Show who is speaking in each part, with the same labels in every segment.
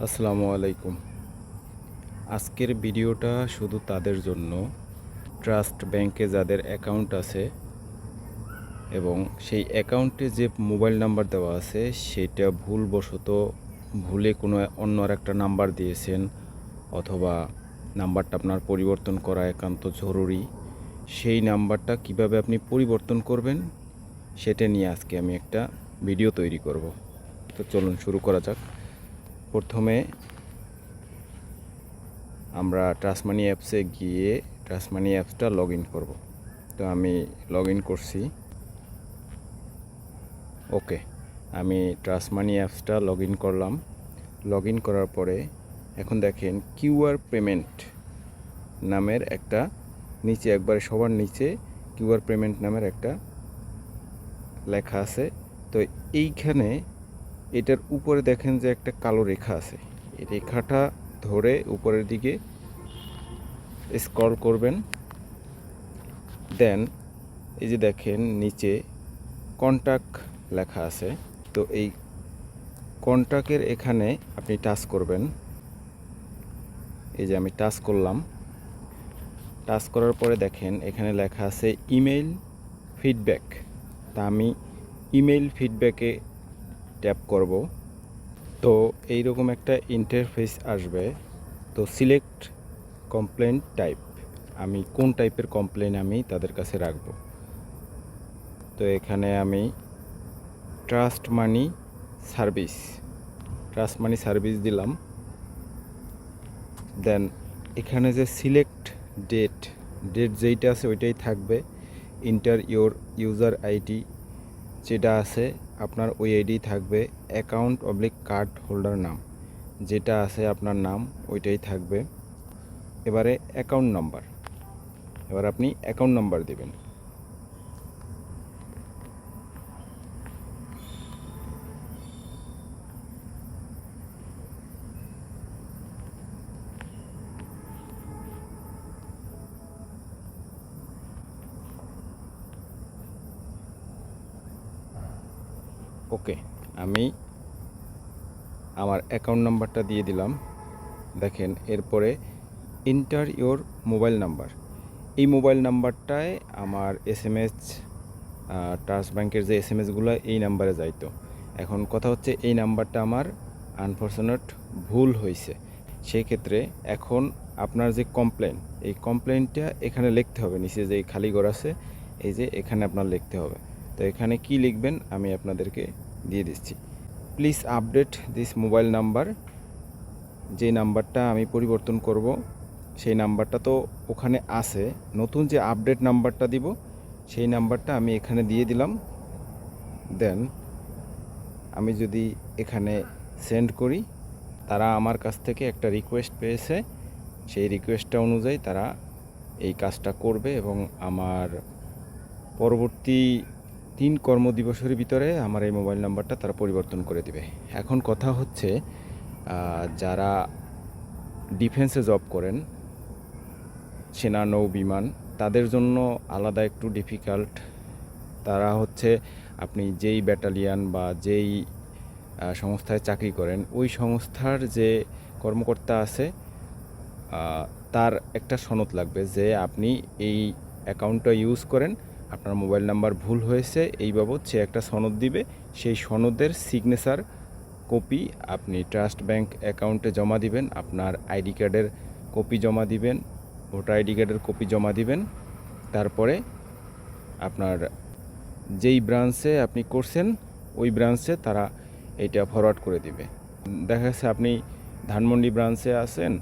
Speaker 1: আসসালামু আলাইকুম। আজকের ভিডিওটা শুধু তাদের জন্য ট্রাস্ট ব্যাংকে যাদের অ্যাকাউন্ট আছে এবং সেই অ্যাকাউন্টে যে মোবাইল নাম্বার দেওয়া আছে সেটা ভুলবশত ভুলে কোনো অন্য আরেকটা নাম্বার দিয়েছেন, অথবা নাম্বারটা আপনার পরিবর্তন করা একান্ত জরুরি। সেই নাম্বারটা কিভাবে আপনি পরিবর্তন করবেন সেটা নিয়ে আজকে আমি একটা ভিডিও তৈরি করব। তো চলুন শুরু করা যাক। প্রথমে আমরা ট্রাস্ট মানি অ্যাপসে গিয়ে ট্রাস্ট মানি অ্যাপসটা লগ ইন করবো। তো আমি লগ ইন করছি। ওকে, আমি ট্রাস্ট মানি অ্যাপসটা লগ ইন করলাম। লগ ইন করার পরে এখন দেখেন কিউআর পেমেন্ট নামের একটা নিচে একবারে সবার নিচে কিউআর পেমেন্ট নামের একটা লেখা আছে। তো এইখানে এটার উপরে দেখেন যে একটা কালো রেখা আছে। এই রেখাটা ধরে উপরের দিকে স্ক্রল করবেন। দেন এই যে দেখেন নিচে কন্ট্যাক্ট লেখা আছে। তো এই কন্ট্যাক্টের এখানে আপনি টাচ করবেন। এই যে আমি টাচ করলাম। টাচ করার পরে দেখেন এখানে লেখা আছে ইমেইল ফিডব্যাক। তা আমি ইমেইল ফিডব্যাকে ট্যাপ করব। তো এইরকম একটা ইন্টারফেস আসবে। তো সিলেক্ট কমপ্লেন টাইপ, আমি কোন টাইপের কমপ্লেন আমি তাদের কাছে রাখব। তো এখানে আমি ট্রাস্ট মানি সার্ভিস দিলাম। দেন এখানে যে সিলেক্ট ডেট যেইটা আছে ওইটাই থাকবে। ইন্টার ইওর ইউজার আইডি যেটা আছে আপনার ওই আইডি থাকবে। অ্যাকাউন্ট/কার্ড হোল্ডার নাম যেটা আছে আপনার নাম ওইটাই থাকবে। এবারে অ্যাকাউন্ট নাম্বার, এবার আপনি অ্যাকাউন্ট নাম্বার দেবেন। ওকে, আমি আমার অ্যাকাউন্ট নাম্বারটা দিয়ে দিলাম। দেখেন এরপরে এন্টার ইওর মোবাইল নাম্বার। এই মোবাইল নাম্বারটায় আমার SMS ট্রাস্ট ব্যাংকের যে SMS-গুলো এই নাম্বারে যাইতো। এখন কথা হচ্ছে এই নাম্বারটা আমার আনফরচুনেট ভুল হয়েছে। সেই ক্ষেত্রে এখন আপনার যে কমপ্লেন, এই কমপ্লেনটা এখানে লিখতে হবে। নিচে যে খালি ঘর আছে এই যে এখানে আপনার লিখতে হবে। তো এখানে কি লিখবেন আমি আপনাদেরকে দিয়ে দিচ্ছি। Please update this mobile number. যে নাম্বারটা আমি পরিবর্তন করব সেই নাম্বারটা তো ওখানে আছে, নতুন যে আপডেট নাম্বারটা দিব সেই নাম্বারটা আমি এখানে দিয়ে দিলাম। দেন আমি যদি এখানে সেন্ড করি, তারা আমার কাছ থেকে একটা রিকোয়েস্ট পেয়েছে। সেই রিকোয়েস্টটা অনুযায়ী তারা এই কাজটা করবে এবং আমার পরবর্তী 3 কর্মদিবসের ভিতরে আমার এই মোবাইল নাম্বারটা তারা পরিবর্তন করে দিবে। এখন কথা হচ্ছে যারা ডিফেন্সে জব করেন, সেনা নৌ বিমান, তাদের জন্য আলাদা একটু ডিফিকাল্ট। তারা হচ্ছে আপনি যেই ব্যাটালিয়ান বা যেই সংস্থায় চাকরি করেন ওই সংস্থার যে কর্মকর্তা আছে তার একটা সনদ লাগবে যে আপনি এই অ্যাকাউন্টটা ইউজ করেন, আপনার মোবাইল নাম্বার ভুল হয়েছে এই বাবদ সে একটা সনদ দিবে। সেই সনদের সিগনেচার কপি আপনি ট্রাস্ট ব্যাংক অ্যাকাউন্টে জমা দিবেন। আপনার আইডি কার্ডের কপি জমা দিবেন, ভোটার আইডি কার্ডের কপি জমা দিবেন। তারপরে আপনার যেই ব্রাঞ্চে আপনি করছেন ওই ব্রাঞ্চে তারা এইটা ফরওয়ার্ড করে দিবে। দেখা যাচ্ছে আপনি ধানমন্ডি ব্রাঞ্চে আছেন,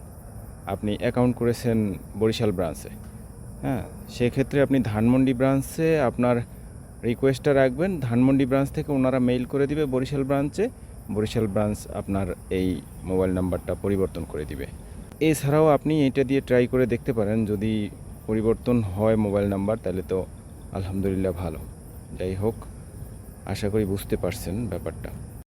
Speaker 1: আপনি অ্যাকাউন্ট করেছেন বরিশাল ব্রাঞ্চে। হ্যাঁ, সেক্ষেত্রে আপনি ধানমন্ডি ব্রাঞ্চে আপনার রিকোয়েস্টটা রাখবেন। ধানমন্ডি ব্রাঞ্চ থেকে ওনারা মেইল করে দিবে বরিশাল ব্রাঞ্চে, বরিশাল ব্রাঞ্চ আপনার এই মোবাইল নাম্বারটা পরিবর্তন করে দিবে। এছাড়াও আপনি এটা দিয়ে ট্রাই করে দেখতে পারেন, যদি পরিবর্তন হয় মোবাইল নাম্বার তাহলে তো আলহামদুলিল্লাহ ভালো। যাই হোক, আশা করি বুঝতে পারছেন ব্যাপারটা।